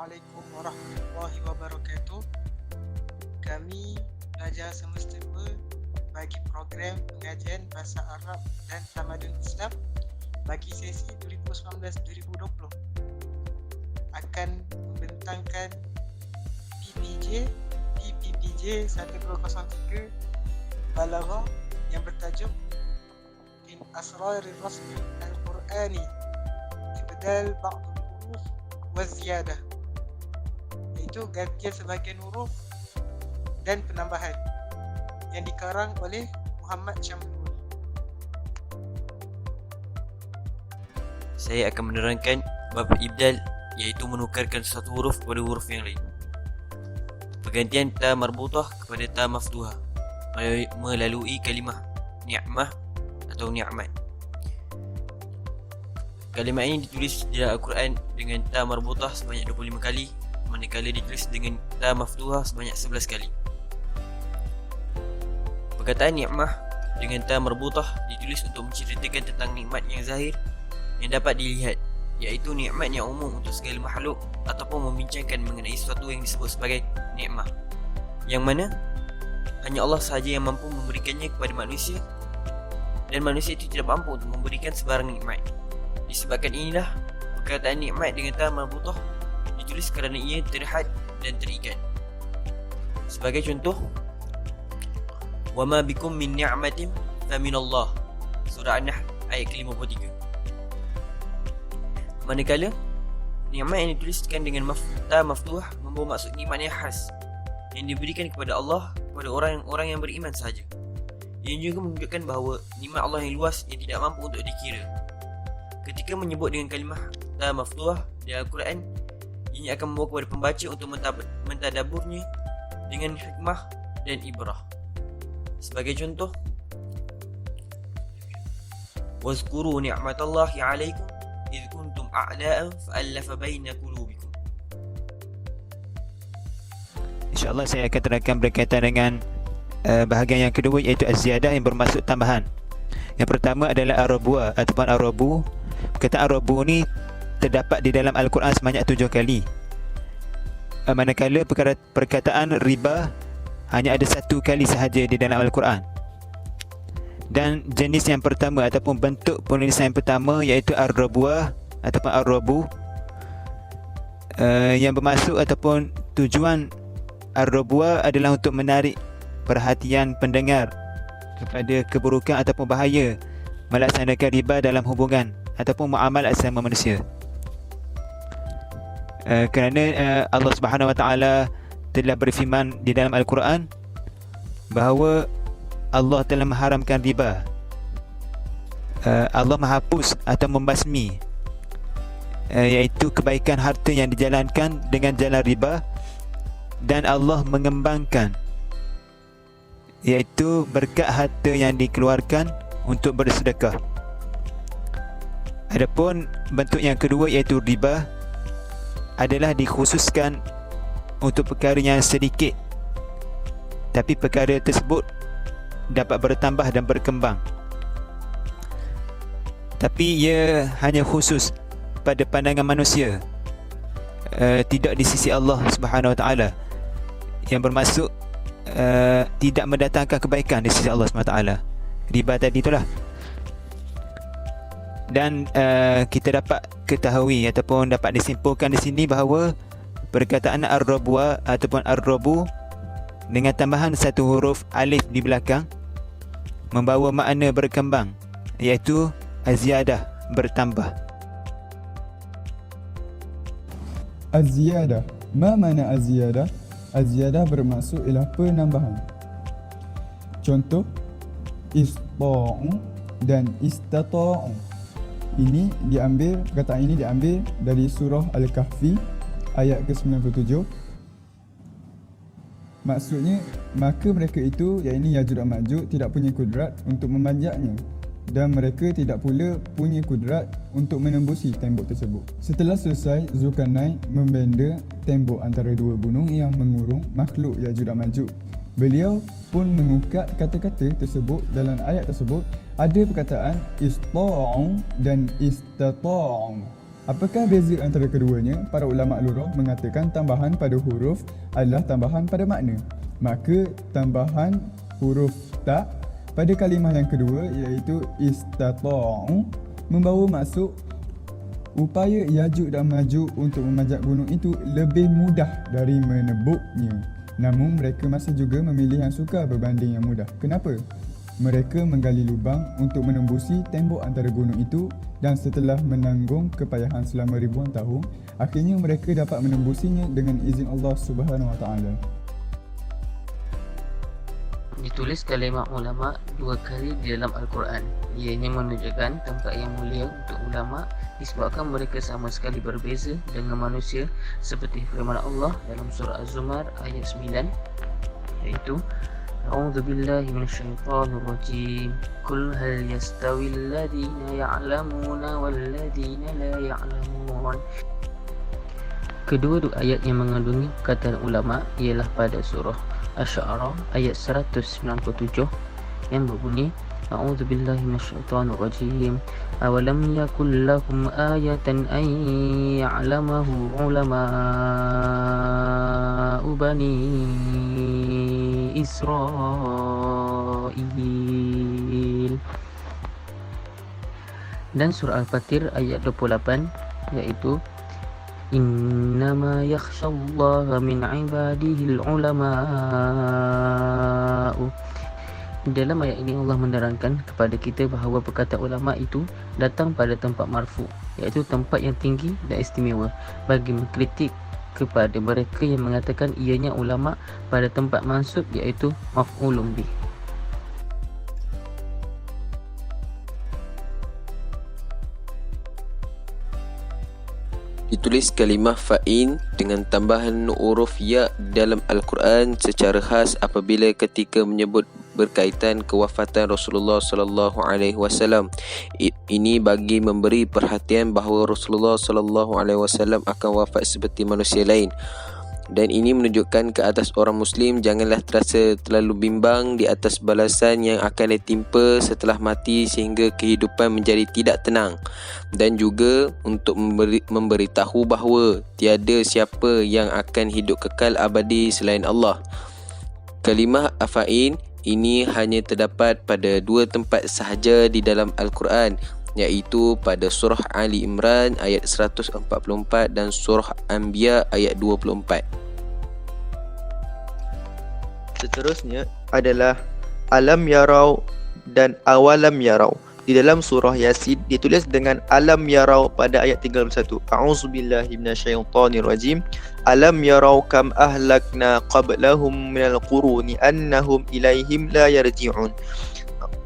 Assalamualaikum warahmatullahi wabarakatuh. Kami belajar semester 2 bagi program pengajian Bahasa Arab dan Tamadun Islam bagi sesi 2019-2020 akan membentangkan PPJ 1203 Balaghah yang bertajuk In Asrarir Rasmi Al-Qur'ani Ibdal Ba'dul Huruf wa Ziyadah, iaitu gantian sebahagian huruf dan penambahan, yang dikarang oleh Muhammad Syamlul. Saya akan menerangkan bab ibdal, iaitu menukarkan satu huruf kepada huruf yang lain. Pergantian ta marbutah kepada ta maftuhah melalui kalimah ni'mah atau ni'mat. Kalimah ini ditulis di dalam Al-Quran dengan ta marbutah sebanyak 25 kali, manakala ditulis dengan ta maftuhah sebanyak 11 kali. Perkataan ni'mah dengan ta marbutah ditulis untuk menceritakan tentang nikmat yang zahir yang dapat dilihat, iaitu nikmat yang umum untuk segala makhluk, ataupun membincangkan mengenai sesuatu yang disebut sebagai nikmat, yang mana hanya Allah sahaja yang mampu memberikannya kepada manusia, dan manusia itu tidak mampu untuk memberikan sebarang nikmat. Disebabkan inilah perkataan nikmat dengan ta marbutah ditulis kerana ia terhad dan terikat. Sebagai contoh, wama bikum min ni'matin faminallah, surah An-Nahl ayat ke-53. Manakala nikmat yang dituliskan dengan ta maftuhah membawa maksud nikmat yang khas yang diberikan kepada Allah kepada orang-orang yang beriman sahaja. Ia juga menunjukkan bahawa nikmat Allah yang luas yang tidak mampu untuk dikira. Ketika menyebut dengan kalimah ta maftuhah di Al-Quran, ini akan membawa kepada pembaca untuk mentadaburnya dengan hikmah dan ibrah. Sebagai contoh, wazkuru ni'matallahi 'alaikum idh kuntum a'da'an fa'alafa baina qulubikum. InsyaAllah saya akan terangkan berkaitan dengan bahagian yang kedua, iaitu az-ziyadah yang bermaksud tambahan. Yang pertama adalah ar-rabu'a ataupun ar-rabu. Perkataan ar-rabu ni terdapat di dalam Al-Quran sebanyak 7 kali. Manakala perkataan riba hanya ada 1 kali sahaja di dalam Al-Quran. Dan jenis yang pertama ataupun bentuk penulisan yang pertama, iaitu ar-rabu'ah ataupun ar-rabu, yang bermaksud ataupun tujuan ar-rabu'ah adalah untuk menarik perhatian pendengar kepada keburukan ataupun bahaya melaksanakan riba dalam hubungan ataupun muamalah sesama manusia. Kerana Allah Subhanahu Wa Taala telah berfirman di dalam Al-Quran bahawa Allah telah mengharamkan riba. Allah menghapus atau membasmi iaitu kebaikan harta yang dijalankan dengan jalan riba, dan Allah mengembangkan iaitu berkat harta yang dikeluarkan untuk bersedekah. Adapun bentuk yang kedua, iaitu riba, adalah dikhususkan untuk perkara yang sedikit, tapi perkara tersebut dapat bertambah dan berkembang, tapi ia hanya khusus pada pandangan manusia, tidak di sisi Allah Subhanahu Wa Taala, yang bermaksud tidak mendatangkan kebaikan di sisi Allah Subhanahu Wa Taala. Riba tadi itulah. Dan kita dapat ketahui ataupun dapat disimpulkan di sini bahawa perkataan ar-rabu'a ataupun ar-rabu dengan tambahan 1 huruf alif di belakang membawa makna berkembang, iaitu az-ziyadah, bertambah. Az-ziyadah. Ma mana az-ziyadah? Az-ziyadah bermaksud ialah penambahan. Contoh, ista'u dan istata'u. Perkataan ini diambil dari surah Al-Kahfi ayat ke-97. Maksudnya, maka mereka itu, yakni Ya'juj dan Ma'juj, tidak punya kudrat untuk memanjatnya, dan mereka tidak pula punya kudrat untuk menembusi tembok tersebut. Setelah selesai, Zulkarnain membenda tembok antara 2 gunung yang mengurung makhluk Ya'juj dan Ma'juj. Beliau pun mengungkap kata-kata tersebut. Dalam ayat tersebut ada perkataan ista'u dan istata'u. Apakah beza antara keduanya? Para ulama lughah mengatakan tambahan pada huruf adalah tambahan pada makna. Maka tambahan huruf ta pada kalimah yang kedua iaitu istata'u membawa maksud upaya Yajuj dan Majuj untuk memanjat gunung itu lebih mudah dari menebuknya. Namun mereka masih juga memilih yang sukar berbanding yang mudah. Kenapa? Mereka menggali lubang untuk menembusi tembok antara gunung itu dan setelah menanggung kepayahan selama ribuan tahun, akhirnya mereka dapat menembusinya dengan izin Allah Subhanahu Wa Taala. Ditulis kalimah ulama 2 kali di dalam Al-Quran. Ianya menunjukkan tempat yang mulia untuk ulama disebabkan mereka sama sekali berbeza dengan manusia, seperti firman Allah dalam surah Az-Zumar ayat 9 iaitu A'udzu billahi minasyaitonir rajim. Qul hal yastawil ladzina ya'lamuna wal ladzina la ya'lamun. Kedua ayat yang mengandungi perkataan ulama ialah pada surah Asy-Syu'ara ayat 197 yang berbunyi A'udzu billahi minasyaitonir rajim. Awalam yakul lahum ayatan an ya'lamahu ulama'u bani Israil. Dan surah Al-Fatir ayat 28 iaitu Innama yakhshallaha min ibadihil ulama'u. Dalam ayat ini Allah menerangkan kepada kita bahawa perkataan ulama itu datang pada tempat marfu, iaitu tempat yang tinggi dan istimewa, bagi mengkritik kepada mereka yang mengatakan ianya ulama pada tempat mansub, iaitu maf'ulun bih. Ditulis kalimah fa'in dengan tambahan huruf ya dalam Al-Quran secara khas apabila ketika menyebut berkaitan kewafatan Rasulullah sallallahu alaihi wasallam. Ini bagi memberi perhatian bahawa Rasulullah sallallahu alaihi wasallam akan wafat seperti manusia lain. Dan ini menunjukkan ke atas orang Muslim janganlah terasa terlalu bimbang di atas balasan yang akan ditimpa setelah mati sehingga kehidupan menjadi tidak tenang. Dan juga untuk memberitahu bahawa tiada siapa yang akan hidup kekal abadi selain Allah. Kalimah afa'in ini hanya terdapat pada 2 tempat sahaja di dalam Al-Quran, iaitu pada surah Ali Imran ayat 144 dan surah Anbiya ayat 24. Seterusnya adalah alam yarau dan awalam yarau. Di dalam surah Yasin ditulis dengan alam yarau pada ayat 31. A'udzubillahi minasyaitonirrajim. Alam yarau kam ahlakna qablahum minal quruni annahum ilaihim la yarji'un.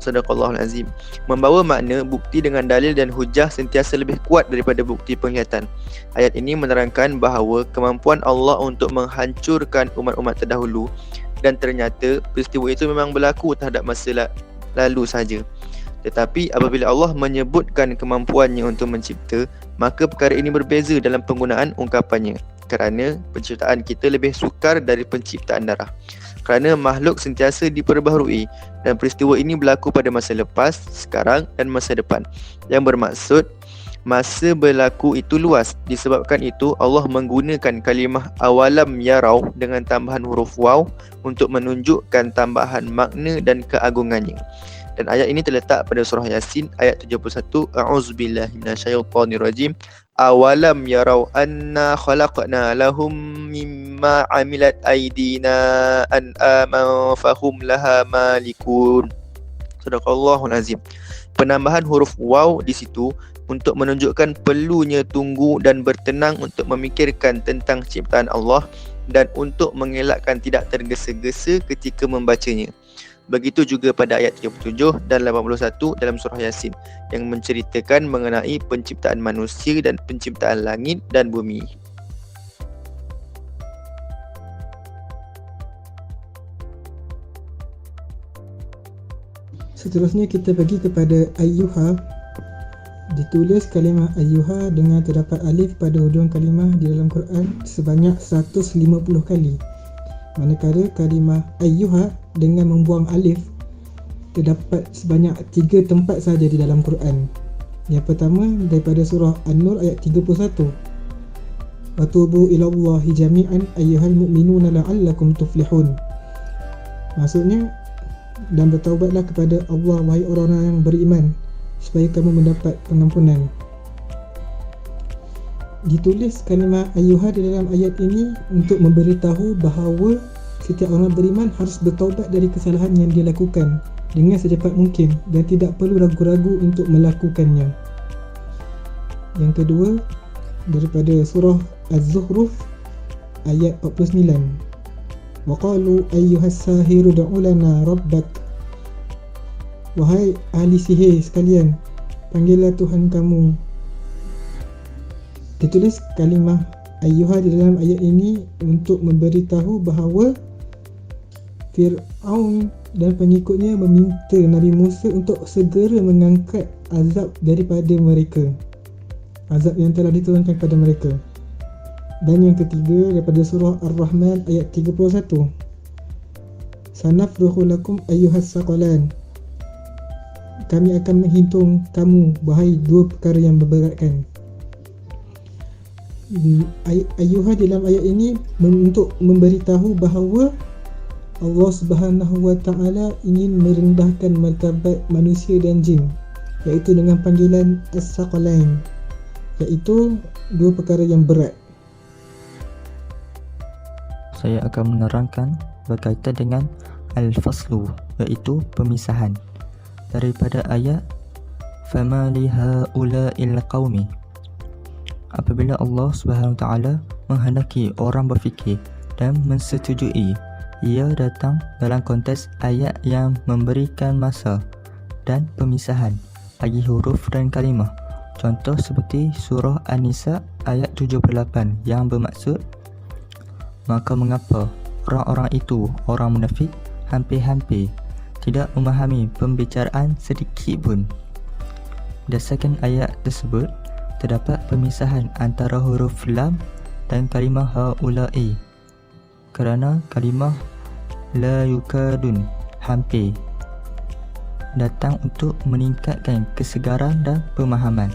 Sadaqallahul azim. Membawa makna bukti dengan dalil dan hujah sentiasa lebih kuat daripada bukti penglihatan. Ayat ini menerangkan bahawa kemampuan Allah untuk menghancurkan umat-umat terdahulu, dan ternyata peristiwa itu memang berlaku terhadap masa lalu sahaja. Tetapi apabila Allah menyebutkan kemampuannya untuk mencipta, maka perkara ini berbeza dalam penggunaan ungkapannya, kerana penciptaan kita lebih sukar dari penciptaan darah. Kerana makhluk sentiasa diperbaharui, dan peristiwa ini berlaku pada masa lepas, sekarang dan masa depan. Yang bermaksud masa berlaku itu luas. Disebabkan itu Allah menggunakan kalimah awalam yarau dengan tambahan huruf waw untuk menunjukkan tambahan makna dan keagungannya. Dan ayat ini terletak pada surah Yasin ayat 71. A'udzubillahi minasyaitonirrajim. Awalam yarau anna khalaqna lahum mimma amilat aydina an'aman fahum laha malikun. Sadaqallahul azim. Penambahan huruf waw di situ untuk menunjukkan perlunya tunggu dan bertenang untuk memikirkan tentang ciptaan Allah dan untuk mengelakkan tidak tergesa-gesa ketika membacanya. Begitu juga pada ayat 37 dan 81 dalam surah Yasin yang menceritakan mengenai penciptaan manusia dan penciptaan langit dan bumi. Seterusnya kita pergi kepada ayyuha. Ditulis kalimah ayyuha dengan terdapat alif pada hujung kalimah di dalam Quran sebanyak 150 kali. Manakala kalimah ayyuha dengan membuang alif terdapat sebanyak 3 tempat sahaja di dalam Quran. Yang pertama daripada surah An-Nur ayat 31. Wa tubu ilallahi jami'an ayyuhal mu'minuna la'allakum tuflihun. Maksudnya, dan bertaubatlah kepada Allah wahai orang-orang yang beriman supaya kamu mendapat pengampunan. Ditulis kalimah ayyuha di dalam ayat ini untuk memberitahu bahawa setiap orang beriman harus bertaubat dari kesalahan yang dia lakukan dengan secepat mungkin dan tidak perlu ragu-ragu untuk melakukannya. Yang kedua, daripada surah Az-Zukhruf ayat 49. Wa qalu ayyuhas sahiru da'u lana rabbak. Wahai ahli sihir sekalian, panggillah Tuhan kamu. Ditulis kalimah ayyuha di dalam ayat ini untuk memberitahu bahawa Fir'aun dan pengikutnya meminta Nabi Musa untuk segera mengangkat azab daripada mereka, azab yang telah diturunkan kepada mereka. Dan yang ketiga daripada surah Ar-Rahman ayat 31. Sanafruhu lakum ayyuhas saqalan. Kami akan menghitung kamu wahai dua perkara yang memberatkan. Ayyuha dalam ayat ini untuk memberitahu bahawa Allah Subhanahu wa taala ingin merendahkan martabat manusia dan jin, iaitu dengan panggilan as-saqalain, iaitu dua perkara yang berat. Saya akan menerangkan berkaitan dengan al-faslu, iaitu pemisahan daripada ayat fama li haula'il qaumi. Apabila Allah Subhanahu Wa Taala menghendaki orang berfikir dan mensetujui, ia datang dalam konteks ayat yang memberikan masa dan pemisahan bagi huruf dan kalimah. Contoh seperti surah An-Nisa ayat 78 yang bermaksud, maka mengapa orang-orang itu, orang munafik, hampir-hampir tidak memahami pembicaraan sedikit pun. Berdasarkan ayat tersebut, terdapat pemisahan antara huruf lam dan kalimah haula'i, kerana kalimah la yukadun, hampir, datang untuk meningkatkan kesegaran dan pemahaman.